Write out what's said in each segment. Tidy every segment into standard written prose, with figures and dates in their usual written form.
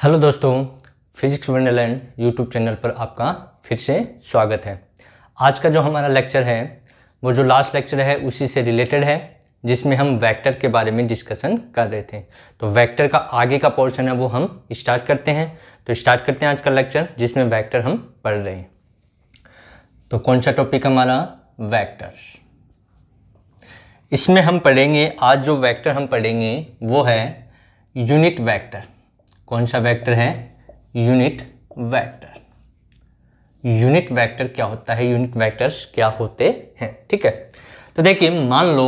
Hello दोस्तों, physics Wonderland YouTube channel पर आपका फिर से स्वागत है। आज का जो हमारा लेक्चर है वो जो लास्ट लेक्चर है उसी से रिलेटेड है, जिसमें हम वेक्टर के बारे में डिस्कशन कर रहे थे। तो वेक्टर का आगे का पोर्शन है वो हम स्टार्ट करते हैं। तो स्टार्ट करते हैं आज का लेक्चर, जिसमें वेक्टर हम पढ़ रहे हैं। तो कौन सा टॉपिक हमारा? वेक्टर्स। इसमें हम पढ़ेंगे, आज जो वेक्टर हम पढ़ेंगे वो है यूनिट वेक्टर। कौन सा वेक्टर है? Unit vector. यूनिट वेक्टर क्या होता है, यूनिट वेक्टर्स क्या होते हैं, ठीक है। तो देखिए, मान लो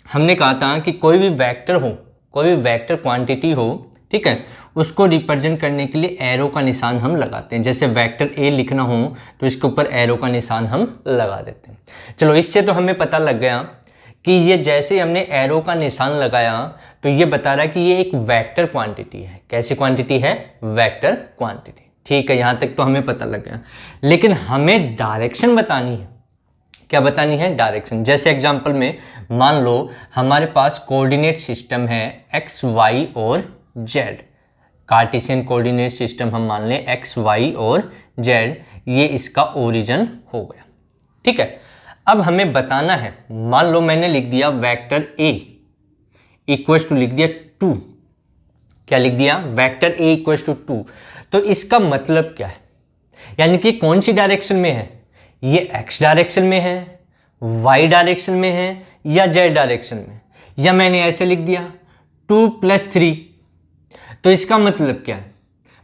हमने कहा था कि कोई भी वेक्टर हो, कोई भी वेक्टर क्वांटिटी हो, ठीक है, उसको रिप्रेजेंट करने के लिए एरो का निशान हम लगाते हैं। जैसे वेक्टर ए लिखना हो तो इसके ऊपर एरो का निशान हम लगा देते हैं। चलो, इससे तो हमें पता लग गया कि ये जैसे हमने एरो का निशान लगाया तो ये बता रहा है कि ये एक वेक्टर क्वांटिटी है। कैसी क्वांटिटी है? Vector quantity. ठीक है, यहां तक तो हमें पता लग गया, लेकिन हमें डायरेक्शन बतानी है। क्या बतानी है? डायरेक्शन। जैसे एग्जांपल में मान लो हमारे पास कोऑर्डिनेट सिस्टम है एक्स वाई और जेड। कार्टेशियन कोऑर्डिनेट सिस्टम हम मान लें एक्स वाई और जेड, ये इसका ओरिजिन हो गया, ठीक है। अब हमें बताना है, मान लो मैंने लिख दिया वेक्टर ए इक्वल्स टू लिख दिया 2। क्या लिख दिया? Vector A equals to 2। तो इसका मतलब क्या है? यानी कि कौन सी डायरेक्शन में है? ये एक्स डायरेक्शन में है, वाई डायरेक्शन में है, या जेड डायरेक्शन में? या मैंने ऐसे लिख दिया 2 + 3। तो इसका मतलब क्या है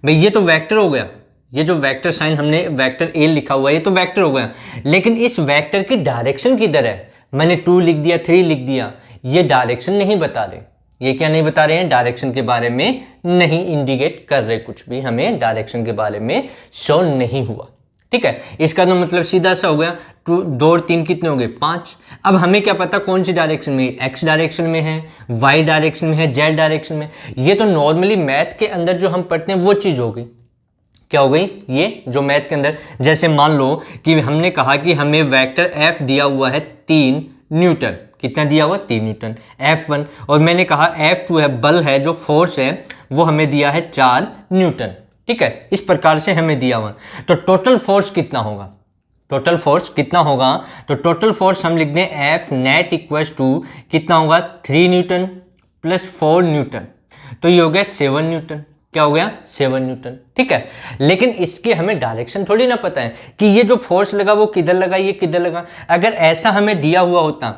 भाई? ये तो वेक्टर हो गया, ये जो वेक्टर साइन हमने वेक्टर ए लिखा हुआ है ये तो वेक्टर हो गया, लेकिन इस वेक्टर की डायरेक्शन किधर है? मैंने 2 लिख दिया, 3 लिख दिया, ये डायरेक्शन नहीं बता रहे। ये क्या नहीं बता रहे हैं? डायरेक्शन के बारे में नहीं इंडिकेट कर रहे, कुछ भी हमें डायरेक्शन के बारे में शो नहीं हुआ, ठीक है। इसका तो मतलब सीधा सा हो गया, 2 और 3 कितने हो गए? 5। अब हमें क्या पता कौन सी डायरेक्शन में? एक्स डायरेक्शन में है, वाई डायरेक्शन में है, जेड डायरेक्शन में। ये तो नॉर्मली मैथ के अंदर जो हम पढ़ते हैं वो चीज हो गई। क्या हो गई? ये जो मैथ के अंदर, जैसे मान लो कि हमने कहा कि हमें वेक्टर एफ दिया हुआ है 3 न्यूटन। कितना दिया हुआ? 3 न्यूटन F1। और मैंने कहा F2 है, बल है, जो फोर्स है वो हमें दिया है 4 न्यूटन, ठीक है। इस प्रकार से हमें दिया हुआ, तो टोटल फोर्स कितना होगा? टोटल फोर्स कितना होगा? तो टोटल फोर्स हम लिख दें F नेट इक्वल्स टू कितना होगा? 3 न्यूटन + 4 न्यूटन। तो ये हो गया 7 न्यूटन। क्या हो गया? 7 न्यूटन, ठीक है। लेकिन इसके हमें डायरेक्शन थोड़ी ना पता है कि ये जो फोर्स लगा वो किधर लगा, ये किधर लगा। अगर ऐसा हमें दिया हुआ होता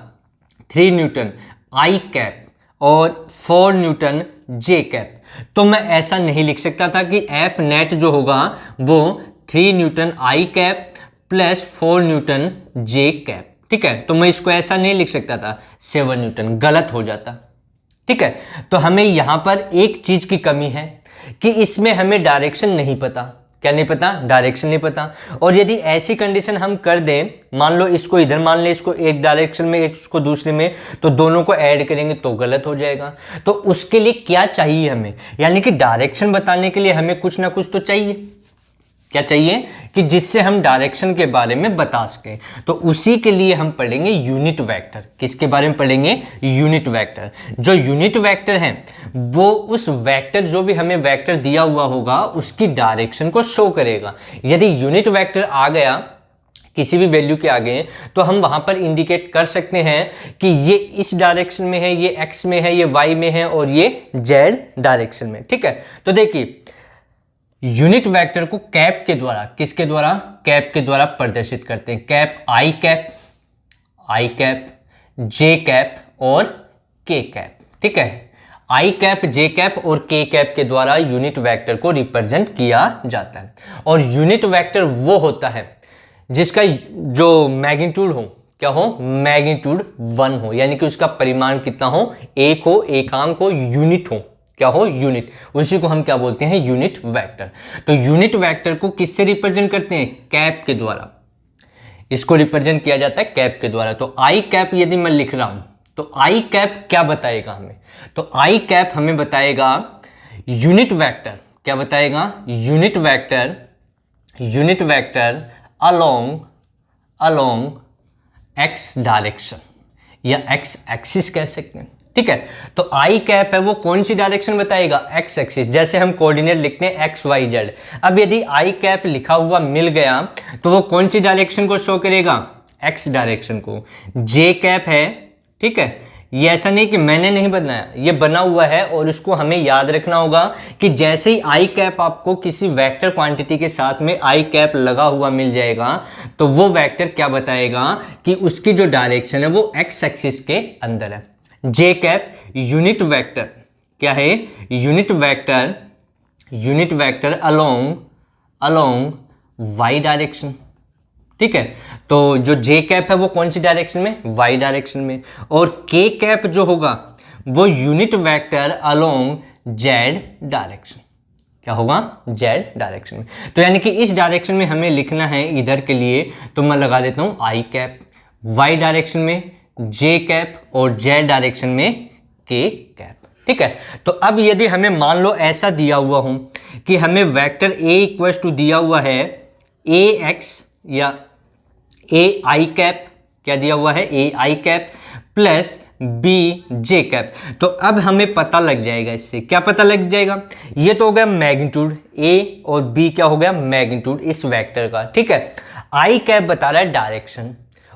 3 न्यूटन आई कैप और 4 न्यूटन जे कैप, तो मैं ऐसा नहीं लिख सकता था कि एफ नेट जो होगा वो 3 न्यूटन आई कैप + 4 न्यूटन जे कैप, ठीक है। तो मैं इसको ऐसा नहीं लिख सकता था 7 न्यूटन, गलत हो जाता, ठीक है। तो हमें यहां पर एक चीज की कमी है कि इसमें हमें डायरेक्शन नहीं पता। क्या नहीं पता? डायरेक्शन नहीं पता। और यदि ऐसी कंडीशन हम कर दें, मान लो इसको इधर मान लें, इसको एक डायरेक्शन में, इसको दूसरे में, तो दोनों को ऐड करेंगे तो गलत हो जाएगा। तो उसके लिए क्या चाहिए हमें? यानी कि डायरेक्शन बताने के लिए हमें कुछ ना कुछ तो चाहिए। क्या चाहिए? कि जिससे हम डायरेक्शन के बारे में बता सकें। तो उसी के लिए हम पढ़ेंगे यूनिट वेक्टर। किसके बारे में पढ़ेंगे? Unit vector. जो यूनिट वेक्टर है वो उस वेक्टर, जो भी हमें वेक्टर दिया हुआ होगा उसकी डायरेक्शन को शो करेगा। यदि यूनिट वेक्टर आ गया किसी भी वैल्यू के आगे, तो हम वहां पर इंडिकेट कर सकते हैं कि ये इस डायरेक्शन में है, ये एक्स में है, ये वाई में है, और ये जेड डायरेक्शन में, ठीक है। तो देखिए, यूनिट वेक्टर को कैप के द्वारा, किसके द्वारा? कैप के द्वारा प्रदर्शित करते हैं। कैप आई कैप, जे कैप और के कैप, ठीक है। आई कैप, जे कैप और के कैप के द्वारा यूनिट वेक्टर को रिप्रेजेंट किया जाता है। और यूनिट वेक्टर वो होता है जिसका जो मैग्नीट्यूड हो, क्या हो? मैग्नीट्यूड 1 हो, यानी कि उसका परिमाण कितना हो? एक हो, एकांक हो, यूनिट हो। क्या हो? यूनिट। उसी को हम क्या बोलते हैं? Unit vector. तो यूनिट वेक्टर को किससे रिप्रेजेंट करते हैं? कैप के द्वारा। इसको रिप्रेजेंट किया जाता है कैप के द्वारा। तो आई कैप यदि मैं लिख रहा हूं तो आई कैप क्या बताएगा हमें? तो आई कैप हमें बताएगा यूनिट वेक्टर। क्या बताएगा? Unit vector along x direction, या एक्स एक्सिस कह सकते हैं। ठीक है। तो आई कैप है वो कौन सी डायरेक्शन बताएगा, एक्स एक्सिस, जैसे हम कोऑर्डिनेट लिखते हैं एक्स वाई जेड। अब यदि आई कैप लिखा हुआ मिल गया तो वो कौन सी डायरेक्शन को शो करेगा, एक्स डायरेक्शन को। जे कैप है, ठीक है, ये ऐसा नहीं कि मैंने नहीं बनाया, ये बना हुआ है और उसको हमें याद रखना होगा कि जैसे ही आई कैप आपको किसी वेक्टर क्वांटिटी के साथ में आई कैप लगा हुआ मिल जाएगा तो वो वेक्टर क्या बताएगा कि उसकी जो डायरेक्शन है वो एक्स एक्सिस के अंदर है। जे कैप यूनिट वेक्टर क्या है, unit vector along Y direction, ठीक है। तो जो जे कैप है वो कौन सी डायरेक्शन में, वाई डायरेक्शन में, और के कैप जो होगा वो unit vector along Z direction, क्या होगा, जेड डायरेक्शन में। तो यानी कि इस डायरेक्शन में हमें लिखना है इधर के लिए, तो मैं लगा देता हूं आई कैप, वाई डायरेक्शन में जे कैप और जेड डायरेक्शन में के कैप, ठीक है। तो अब यदि हमें मान लो ऐसा दिया हुआ हो कि हमें वेक्टर ए इक्वल टू दिया हुआ है ए एक्स या ए आई कैप, क्या दिया हुआ है, A I cap plus B J cap, तो अब हमें पता लग जाएगा, इससे क्या पता लग जाएगा, ये तो हो गया मैग्नीट्यूड, ए और बी क्या हो गया, मैग्नीट्यूड इस वेक्टर का, ठीक है। आई कैप बता रहा है डायरेक्शन,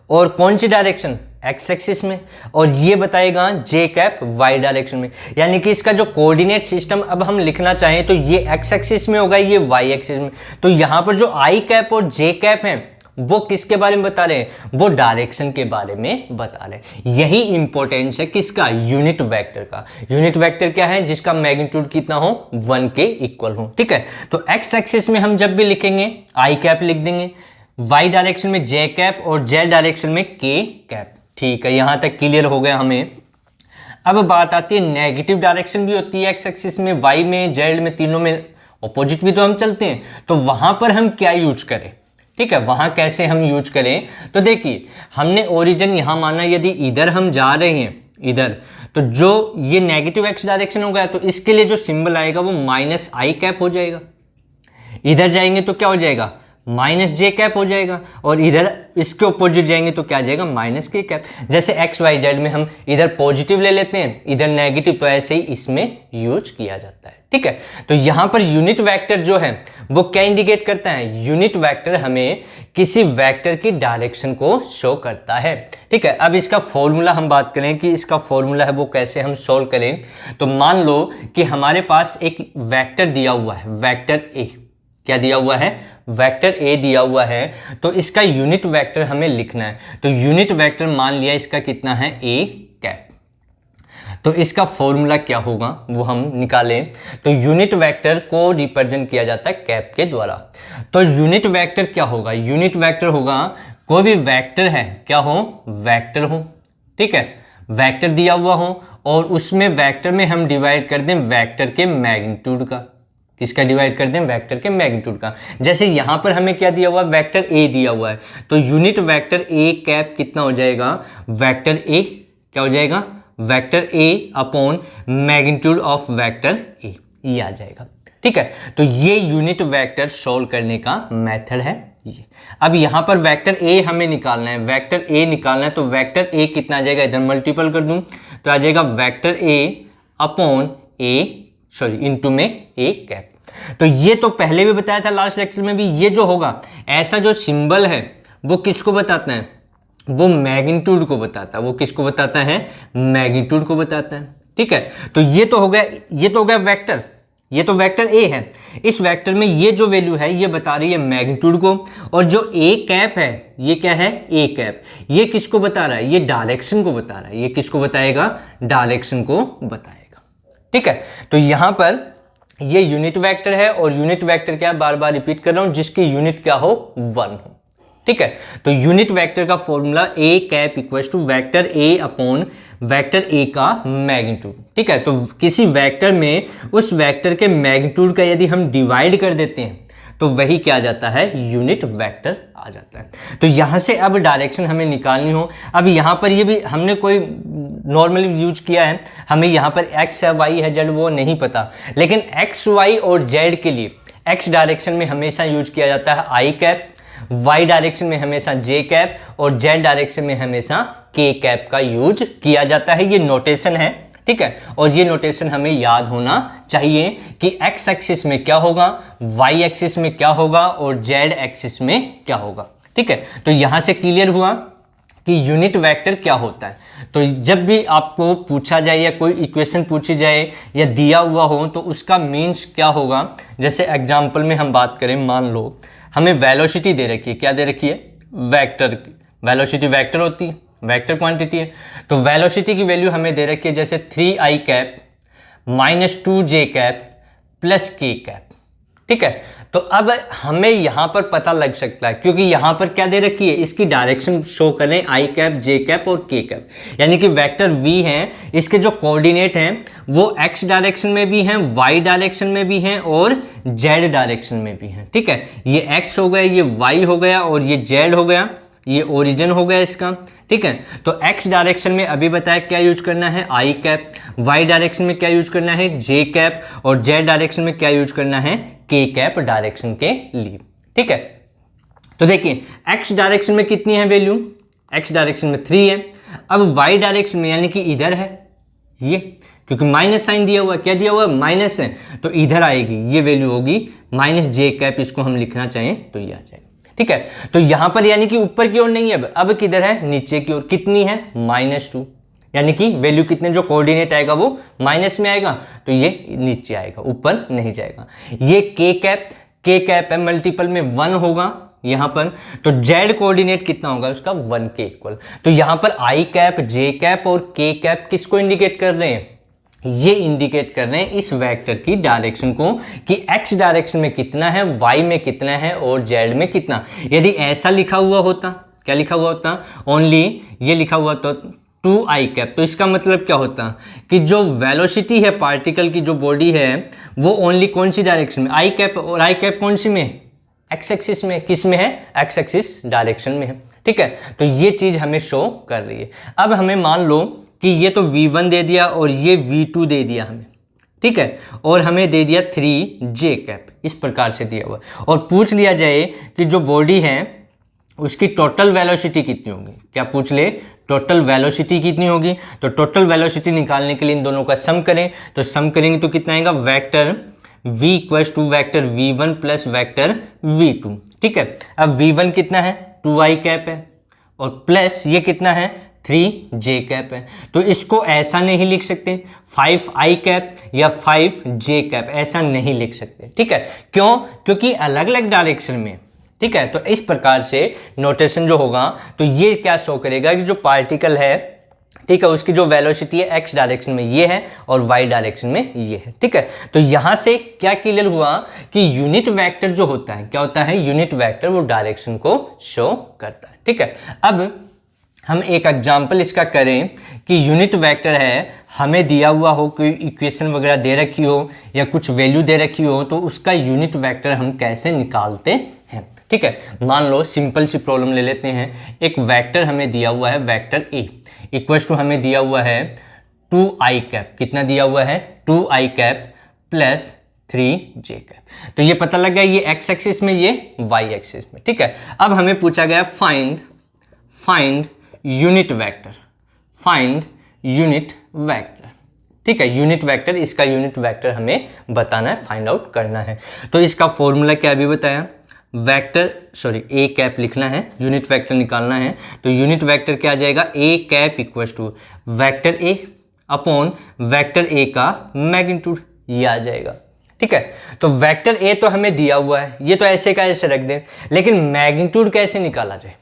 और कौन सी डायरेक्शन, एक्स एक्सिस में, और ये बताएगा जे कैप वाई डायरेक्शन में। यानी कि इसका जो कोऑर्डिनेट सिस्टम अब हम लिखना चाहें तो ये एक्स एक्सिस में होगा, ये वाई एक्सिस में। तो यहां पर जो आई कैप और जे कैप है वो किसके बारे में बता रहे हैं, वो डायरेक्शन के बारे में बता रहे हैं। यही इंपॉर्टेंस है किसका, यूनिट वेक्टर का। यूनिट वेक्टर क्या है, जिसका मैग्नीट्यूड कितना हो, 1 के इक्वल हो, ठीक है। तो एक्स एक्सिस में हम जब भी लिखेंगे आई कैप लिख देंगे, वाई डायरेक्शन में जे कैप और जेड डायरेक्शन में के कैप, ठीक है। यहां तक क्लियर हो गया हमें। अब बात आती है नेगेटिव डायरेक्शन भी होती है एक्स एक्सिस में, वाई में, जेड में, तीनों में ऑपोजिट भी तो हम चलते हैं, तो वहां पर हम क्या यूज करें, ठीक है, वहां कैसे हम यूज करें। तो देखिए हमने ओरिजिन यहां माना, यदि इधर हम जा रहे हैं इधर, तो जो ये नेगेटिव एक्स डायरेक्शन हो गया तो इसके लिए जो सिंबल आएगा वो माइनस आई कैप हो जाएगा। इधर जाएंगे तो क्या हो जाएगा, माइनस जे कैप हो जाएगा, और इधर इसके ऑपोजिट जाएंगे तो क्या आ जाएगा, माइनस के कैप। जैसे एक्स वाई जेड में हम इधर पॉजिटिव ले लेते हैं, इधर नेगेटिव, तो ऐसे ही इसमें यूज किया जाता है, ठीक है। तो यहां पर यूनिट वेक्टर जो है वो क्या इंडिकेट करता है, यूनिट वेक्टर हमें किसी वेक्टर की डायरेक्शन को शो करता है, ठीक है। अब इसका फॉर्मूला हम बात करें कि इसका फॉर्मूला है वो कैसे हम सोल्व करें। तो मान लो कि हमारे पास एक वेक्टर दिया हुआ है, वेक्टर ए, क्या दिया हुआ है, वेक्टर ए दिया हुआ है, तो इसका यूनिट वेक्टर हमें लिखना है। तो यूनिट वेक्टर मान लिया इसका कितना है, ए कैप। तो इसका फॉर्मूला क्या होगा वो हम निकालें। तो यूनिट वेक्टर को रिप्रेजेंट किया जाता है कैप के द्वारा। तो यूनिट वेक्टर क्या होगा, यूनिट वेक्टर होगा कोई भी वेक्टर है, क्या हो, वेक्टर हो, ठीक है, वेक्टर दिया हुआ हो और उसमें वेक्टर में हम डिवाइड कर दें वेक्टर के मैग्नीट्यूड का। किसका डिवाइड कर दें, वेक्टर के मैग्नीट्यूड का। जैसे यहां पर हमें क्या दिया हुआ है, वेक्टर ए दिया हुआ है, तो यूनिट वेक्टर ए कैप कितना हो जाएगा, वेक्टर ए क्या हो जाएगा, vector A upon magnitude of vector A, ये आ जाएगा, ठीक है। तो ये यूनिट वेक्टर सोल्व करने का मेथड है ये। अब यहां पर वेक्टर ए हमें निकालना है, वेक्टर ए निकालना है, तो वेक्टर ए कितना आ जाएगा, इधर मल्टीपल कर दूं तो आ जाएगा vector A upon A, sorry into में ए कैप। तो ये तो पहले भी बताया था लास्ट लेक्चर में भी, ये जो होगा ऐसा जो सिंबल है वो किसको बताता है, वो मैग्नीट्यूड को बताता है। वो किसको बताता है, मैग्नीट्यूड को बताता है, ठीक है। तो ये तो हो गया, ये तो हो गया वेक्टर, ये तो वेक्टर ए है। इस वेक्टर में ये जो वैल्यू है ये बता रही है मैग्नीट्यूड को, और जो ए कैप है ये क्या है, ए कैप, ये किसको बता रहा है, ये डायरेक्शन को बता रहा है। ये किसको बताएगा, डायरेक्शन को बताएगा, ठीक है। तो यहां पर ये यूनिट वेक्टर है, और यूनिट वेक्टर क्या है, बार बार रिपीट कर रहा हूं, जिसकी यूनिट क्या हो, 1 हो, ठीक है। तो यूनिट वेक्टर का formula A cap equal to vector A upon vector A का मैग्नीट्यूड, ठीक है। तो किसी वेक्टर में उस वेक्टर के मैग्नीट्यूड का यदि हम डिवाइड कर देते हैं तो वही क्या आ जाता है, यूनिट वेक्टर आ जाता है। तो यहां से अब डायरेक्शन हमें निकालनी हो। अब यहां पर ये भी हमने कोई नॉर्मली यूज किया है, हमें यहां पर एक्स है, वाई है, जेड वो नहीं पता, लेकिन एक्स वाई और जेड के लिए एक्स डायरेक्शन में हमेशा यूज किया जाता है आई कैप, वाई डायरेक्शन में हमेशा जे कैप, और जेड डायरेक्शन में हमेशा के कैप का यूज किया जाता है। ये नोटेशन है, ठीक है। और ये नोटेशन हमें याद होना चाहिए कि एक्स एक्सिस में क्या होगा, वाई एक्सिस में क्या होगा और जेड एक्सिस में क्या होगा, ठीक है। तो यहां से क्लियर हुआ कि यूनिट वेक्टर क्या होता है। तो जब भी आपको पूछा जाए या कोई इक्वेशन पूछी जाए या दिया हुआ हो तो उसका मीन्स क्या होगा। जैसे एग्जांपल में हम बात करें, मान लो हमें वेलोसिटी दे रखी है, क्या दे रखी है, वेक्टर। वेलोसिटी वेक्टर होती है, वेक्टर क्वांटिटी है। तो वेलोसिटी की वैल्यू हमें दे रखी है जैसे 3i cap minus 2j cap plus k cap, ठीक है। तो अब हमें यहां पर पता लग सकता है क्योंकि यहां पर क्या दे रखी है, इसकी डायरेक्शन शो करें आई कैप, जे कैप और के कैप, यानी कि वेक्टर v हैं, इसके जो कोऑर्डिनेट हैं वो x डायरेक्शन में भी हैं, y डायरेक्शन में भी हैं और z डायरेक्शन में भी हैं, ठीक है। ये x हो गया, ये y हो गया और ये z हो गया, ये ओरिजिन हो गया इसका, ठीक है। तो x डायरेक्शन में अभी बताया क्या यूज करना है, आई कैप, y डायरेक्शन में क्या यूज करना है, जे कैप और z डायरेक्शन में क्या यूज करना है, के कैप डायरेक्शन के लिए, ठीक है। तो देखिए x डायरेक्शन में कितनी है वैल्यू, x डायरेक्शन में 3 है। अब y डायरेक्शन में यानी कि इधर है ये, क्योंकि माइनस साइन दिया हुआ, क्या दिया हुआ, माइनस है, तो इधर आएगी ये वैल्यू होगी माइनस जे कैप, इसको हम लिखना चाहें तो ये आ जाएगा, ठीक है। तो यहां पर यानी कि ऊपर की ओर नहीं है, अब किधर है, नीचे की ओर। कितनी है, -2, यानी कि वैल्यू कितने, जो कोऑर्डिनेट आएगा वो माइनस में आएगा, तो ये नीचे आएगा, ऊपर नहीं जाएगा। ये के कैप है, मल्टीपल में 1 होगा यहां पर, तो जेड कोऑर्डिनेट कितना होगा उसका, 1 के इक्वल। तो यहां पर आई कैप, जे कैप और के कैप किसको इंडिकेट कर रहे हैं, ये इंडिकेट कर रहे हैं इस वेक्टर की डायरेक्शन को कि x डायरेक्शन में कितना है, y में कितना है और z में कितना। यदि ऐसा लिखा हुआ होता, क्या लिखा हुआ होता, ओनली ये लिखा हुआ तो 2i कैप, तो इसका मतलब क्या होता कि जो वेलोसिटी है पार्टिकल की, जो बॉडी है वो ओनली कौन सी डायरेक्शन में, आई कैप, और आई कैप कौन सी में, एक्स एक्सिस में। किस में है, एक्स एक्सिस डायरेक्शन में है, ठीक है। तो ये चीज हमें शो कर रही है। अब हमें मान लो कि ये तो v1 दे दिया और ये v2 दे दिया हमें, ठीक है, और हमें दे दिया 3j कैप, इस प्रकार से दिया हुआ, और पूछ लिया जाए कि जो बॉडी है उसकी टोटल वेलोसिटी कितनी होगी, क्या पूछ ले, टोटल वेलोसिटी कितनी होगी। तो टोटल वेलोसिटी निकालने के लिए इन दोनों का सम करें, तो सम करेंगे तो कितना आएगा, vector v equals to vector v1 plus vector v2, ठीक है। अब v1 कितना है, 2i कैप है, और प्लस ये कितना है, 3j कैप है। तो इसको ऐसा नहीं लिख सकते 5i कैप या 5j कैप, ऐसा नहीं लिख सकते, ठीक है। क्यों, क्योंकि अलग अलग डायरेक्शन में, ठीक है। तो इस प्रकार से नोटेशन जो होगा, तो ये क्या शो करेगा कि जो पार्टिकल है, ठीक है, उसकी जो वेलोसिटी है x डायरेक्शन में ये है और y डायरेक्शन में ये है, ठीक है। तो यहां से क्या क्लियर हुआ कि यूनिट वेक्टर जो होता है, क्या होता है, यूनिट वेक्टर वो डायरेक्शन को शो करता है, ठीक है। अब हम एक एग्जाम्पल इसका करें कि यूनिट वेक्टर है, हमें दिया हुआ हो, कोई इक्वेशन वगैरह दे रखी हो या कुछ वैल्यू दे रखी हो, तो उसका यूनिट वेक्टर हम कैसे निकालते हैं, ठीक है। मान लो सिंपल सी प्रॉब्लम ले लेते हैं। एक वेक्टर हमें दिया हुआ है, वेक्टर ए इक्वल्स टू हमें दिया हुआ है 2i कैप, कितना दिया हुआ है, 2i cap plus 3j cap. तो ये पता लग गया, ये x एक्सिस में, ये y एक्सिस में, ठीक है। अब हमें पूछा गया find unit vector, find unit vector, ठीक है। यूनिट वेक्टर, इसका यूनिट वेक्टर हमें बताना है, फाइंड आउट करना है। तो इसका फॉर्मूला क्या अभी बताया, ए कैप लिखना है, यूनिट वेक्टर निकालना है। तो यूनिट वेक्टर क्या आ जाएगा, A cap equals to vector A upon vector A का मैग्नीट्यूड, ये आ जाएगा, ठीक है। तो वेक्टर ए तो हमें दिया हुआ है, ये तो ऐसे का ऐसे रख दें, लेकिन मैग्नीट्यूड कैसे निकाला जाए।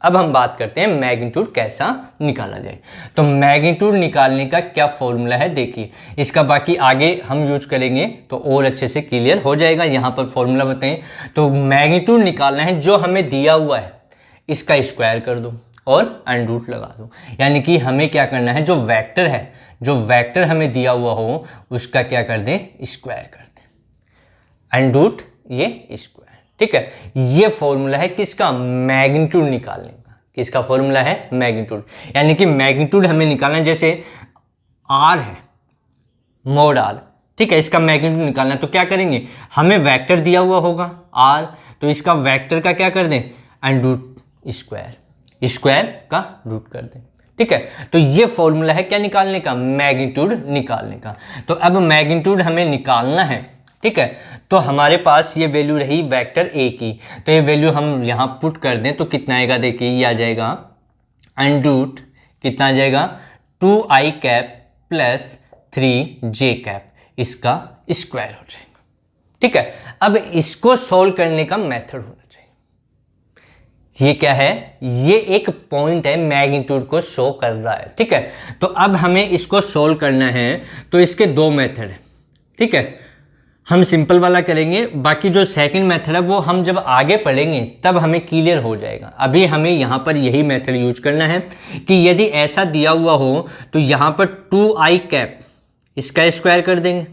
अब हम बात करते हैं मैग्नीट्यूड कैसा निकाला जाए। तो मैग्नीट्यूड निकालने का क्या फॉर्मूला है, देखिए इसका बाकी आगे हम यूज करेंगे तो और अच्छे से क्लियर हो जाएगा। यहाँ पर फॉर्मूला बताएं, तो मैग्नीट्यूड निकालना है, जो हमें दिया हुआ है इसका स्क्वायर कर दो और अंडर रूट लगा दो। यानी कि हमें क्या करना है, जो वेक्टर है, जो वेक्टर हमें दिया हुआ हो उसका क्या कर दें, स्क्वायर कर दें, अंडर रूट ये स्क्वायर, ठीक है। ये फॉर्मूला है किसका, मैग्नीट्यूड निकालने का। किसका फॉर्मूला है, मैग्नीट्यूड। यानी कि मैग्नीट्यूड हमें निकालना है, जैसे आर है, मोड आर, ठीक है, इसका मैग्नीट्यूड निकालना है। तो क्या करेंगे, हमें वेक्टर दिया हुआ होगा आर, तो इसका वेक्टर का क्या कर दें, अंडर रूट स्क्वायर, स्क्वायर का रूट कर दें, ठीक है। तो ये फॉर्मूला है क्या निकालने का, मैग्नीट्यूड निकालने का। तो अब मैग्नीट्यूड हमें निकालना है, ठीक है। तो हमारे पास ये वैल्यू रही वेक्टर ए की, तो ये वैल्यू हम यहाँ पुट कर दें तो कितना आएगा, देखिए ये आ जाएगा अंडरूट कितना आ जाएगा 2i cap plus 3j cap, इसका स्क्वायर हो जाएगा, ठीक है। अब इसको सोल्व करने का मेथड होना चाहिए। ये क्या है, ये एक पॉइंट है, मैग्नीट्यूड को शो कर रहा है, ठीक है। तो अब हमें इसको सोल्व करना है, तो इसके दो मेथड है, ठीक है। हम सिंपल वाला करेंगे, बाकी जो सेकंड मेथड है वो हम जब आगे पढ़ेंगे तब हमें क्लियर हो जाएगा। अभी हमें यहाँ पर यही मेथड यूज करना है कि यदि ऐसा दिया हुआ हो तो यहाँ पर 2i कैप इसका स्क्वायर कर देंगे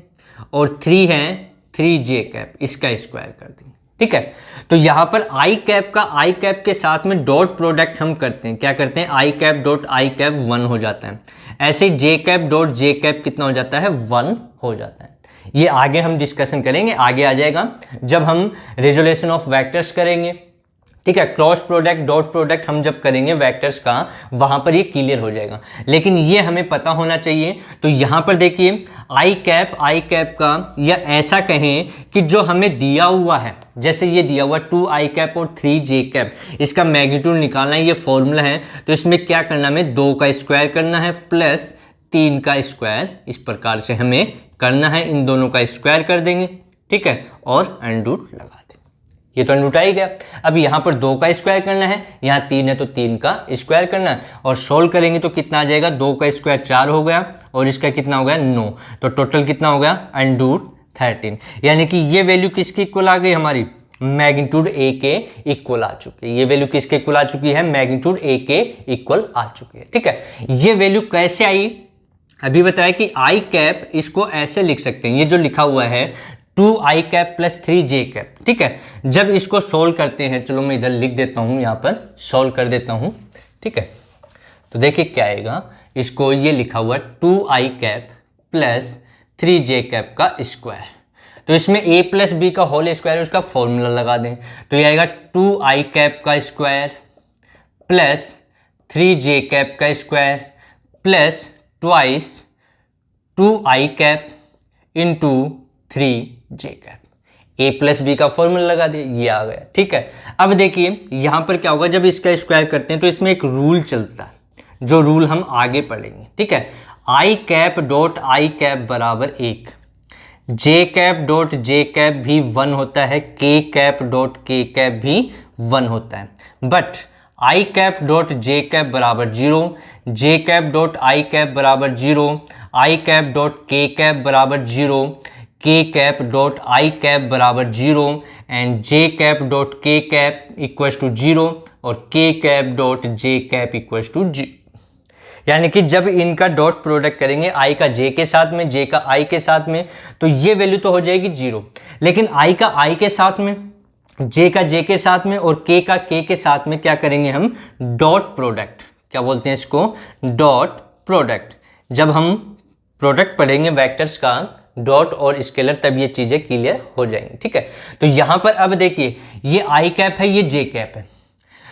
और 3 है 3j कैप इसका स्क्वायर कर देंगे, ठीक है। तो यहाँ पर i कैप का i कैप के साथ में डॉट प्रोडक्ट हम करते हैं, क्या करते हैं, i cap dot i cap 1 हो जाता है। ऐसे j cap dot j cap कितना हो जाता है, 1 हो जाता है। ये आगे हम डिस्कशन करेंगे, आगे आ जाएगा जब हम रिजोल्यूशन ऑफ वेक्टर्स करेंगे, ठीक है। क्रॉस प्रोडक्ट डॉट प्रोडक्ट हम जब करेंगे वेक्टर्स का, वहां पर ये क्लियर हो जाएगा, लेकिन ये हमें पता होना चाहिए। तो यहां पर देखिए आई कैप का, या ऐसा कहें कि जो हमें दिया हुआ है, जैसे ये दिया हुआ 2i कैप और 3j कैप, इसका मैग्नीट्यूड निकालना है, ये फॉर्मूला है। तो इसमें क्या करना है, हमें 2 का स्क्वायर करना है प्लस 3 का स्क्वायर, इस प्रकार से हमें करना है, इन दोनों का स्क्वायर कर देंगे, ठीक है, और अंडरूट लगा देंगे। ये तो अंडरूट आ ही गया। अब यहाँ पर 2 का स्क्वायर करना है, यहाँ 3 है तो 3 का स्क्वायर करना है, और सोल्व करेंगे तो कितना आ जाएगा, 2 का स्क्वायर 4 हो गया और इसका कितना हो गया 9, तो टोटल कितना हो गया अंडरूट 13। यानी कि ये वैल्यू किसकी इक्वल आ गई, हमारी मैग्नीट्यूड ए के इक्वल आ चुकी है। ये वैल्यू किसके इक्वल आ चुकी है, मैग्नीट्यूड ए के इक्वल आ चुकी है, ठीक है। ये वैल्यू कैसे आई, अभी बताया कि i कैप इसको ऐसे लिख सकते हैं, ये जो लिखा हुआ है 2i cap plus 3j cap, ठीक है। जब इसको सोल्व करते हैं, चलो मैं इधर लिख देता हूँ, यहाँ पर सोल्व कर देता हूँ, ठीक है। तो देखिए क्या आएगा, इसको ये लिखा हुआ 2i cap plus 3j cap का स्क्वायर, तो इसमें a प्लस बी का होल स्क्वायर उसका फॉर्मूला लगा दें, तो ये आएगा 2i कैप का स्क्वायर प्लस 3j कैप का square plus twice 2i cap into 3j cap, a plus B का फॉर्मूला लगा दिया, ये आ गया, ठीक है। अब देखिए यहाँ पर क्या होगा, जब इसका स्क्वायर करते हैं तो इसमें एक रूल चलता है, जो रूल हम आगे पढ़ेंगे, ठीक है। i cap dot i cap बराबर 1, j cap dot j cap भी 1 होता है, k cap dot k cap भी 1 होता है, but i cap dot j cap बराबर 0, j cap dot i cap बराबर 0, i cap dot k cap बराबर 0, k cap dot i cap बराबर 0 and j cap dot k cap equals to 0 और k cap dot j cap equals to 0। यानी कि जब इनका dot product करेंगे i का j के साथ में, j का i के साथ में, तो ये वैल्यू तो हो जाएगी 0, लेकिन i का i के साथ में, j का j के साथ में और k का k के साथ में क्या करेंगे हम, डॉट प्रोडक्ट, क्या बोलते हैं इसको, डॉट प्रोडक्ट। जब हम प्रोडक्ट पढ़ेंगे वेक्टर्स का, डॉट और स्केलर, तब ये चीजें क्लियर हो जाएंगी, ठीक है। तो यहां पर अब देखिए ये i कैप है, ये j कैप है,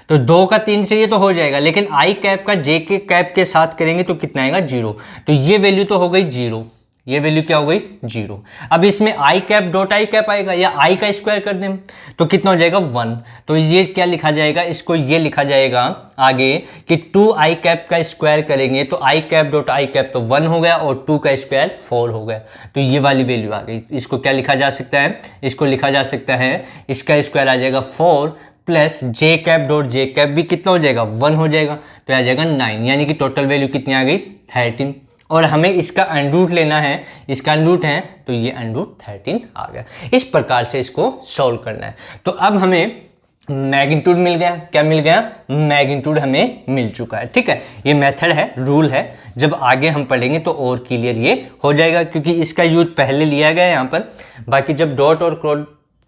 तो 2 का 3 से ये तो हो जाएगा, लेकिन i कैप का j के कैप के साथ करेंगे तो कितना आएगा 0, तो ये वैल्यू तो हो गई 0, ये वैल्यू क्या हो गई 0। अब इसमें i cap dot i cap आएगा, या i का स्क्वायर कर दें तो कितना हो जाएगा 1, तो ये क्या लिखा जाएगा, इसको ये लिखा जाएगा आगे कि 2i कैप का स्क्वायर करेंगे तो i cap dot i cap तो 1 हो गया और 2 का स्क्वायर 4 हो गया, तो ये वाली वैल्यू आ गई। इसको क्या लिखा जा सकता है, इसको लिखा जा सकता है, इसका स्क्वायर आ जाएगा 4 plus j cap dot j cap भी कितना हो जाएगा 1 हो जाएगा, तो आ जाएगा 9, यानी कि टोटल वैल्यू कितनी आ गई 13। और हमें इसका अंडरूट लेना है, इसका अंडरूट है तो ये अंडरूट 13 आ गया। इस प्रकार से इसको सॉल्व करना है। तो अब हमें मैग्नीट्यूड मिल गया, क्या मिल गया, मैग्नीट्यूड हमें मिल चुका है, ठीक है। ये मेथड है, रूल है, जब आगे हम पढ़ेंगे तो और क्लियर ये हो जाएगा, क्योंकि इसका यूज पहले लिया गया है यहाँ पर। बाकी जब डॉट और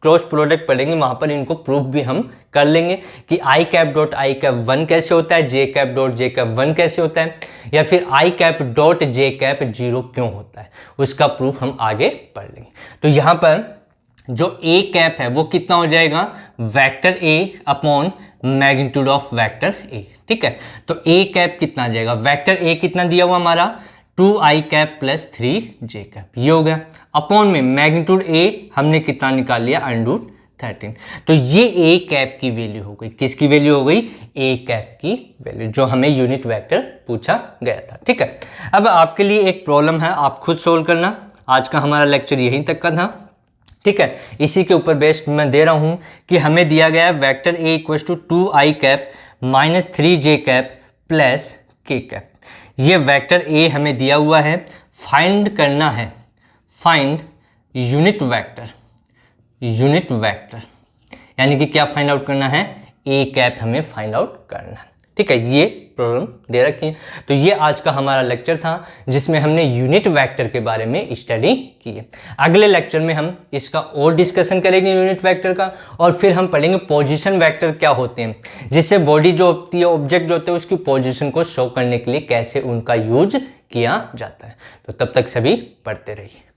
क्रॉस प्रोडक्ट पढ़ेंगे वहां पर इनको प्रूफ भी हम कर लेंगे कि i cap dot i cap 1 कैसे होता है, j cap dot j cap 1 कैसे होता है, या फिर i cap dot j cap 0 क्यों होता है, उसका प्रूफ हम आगे पढ़ लेंगे। तो यहाँ पर जो a कैप है वो कितना हो जाएगा, vector a upon magnitude of vector a, ठीक है। तो ए कैप कितना आ जाएगा, वेक्टर ए कितना दिया हुआ हमारा 2i cap plus 3j cap, ये हो गया। अपॉन में मैग्नीट्यूड ए हमने कितना निकाल लिया √13। तो ये ए कैप की वैल्यू हो गई, किसकी वैल्यू हो गई, ए कैप की वैल्यू, जो हमें यूनिट वेक्टर पूछा गया था। ठीक है, अब आपके लिए एक प्रॉब्लम है, आप खुद सोल्व करना। आज का हमारा लेक्चर यहीं तक का था। ठीक है, इसी के ऊपर बेस्ड मैं दे रहा हूं कि हमें दिया गया है vector A equal to 2i cap minus 3j cap plus k cap. ये वेक्टर ए हमें दिया हुआ है, फाइंड करना है, find unit vector, unit vector यानी कि क्या फाइंड आउट करना है, ए कैप हमें फाइंड आउट करना है। ठीक है, ये प्रॉब्लम दे रखी है। तो ये आज का हमारा लेक्चर था जिसमें हमने यूनिट वेक्टर के बारे में स्टडी की है। अगले लेक्चर में हम इसका और डिस्कशन करेंगे यूनिट वेक्टर का, और फिर हम पढ़ेंगे पोजीशन वेक्टर क्या होते हैं, जिससे बॉडी जो होती है, ऑब्जेक्ट जो होते हैं, उसकी पोजीशन को शो करने के लिए कैसे उनका यूज किया जाता है। तो तब तक सभी पढ़ते रहिए।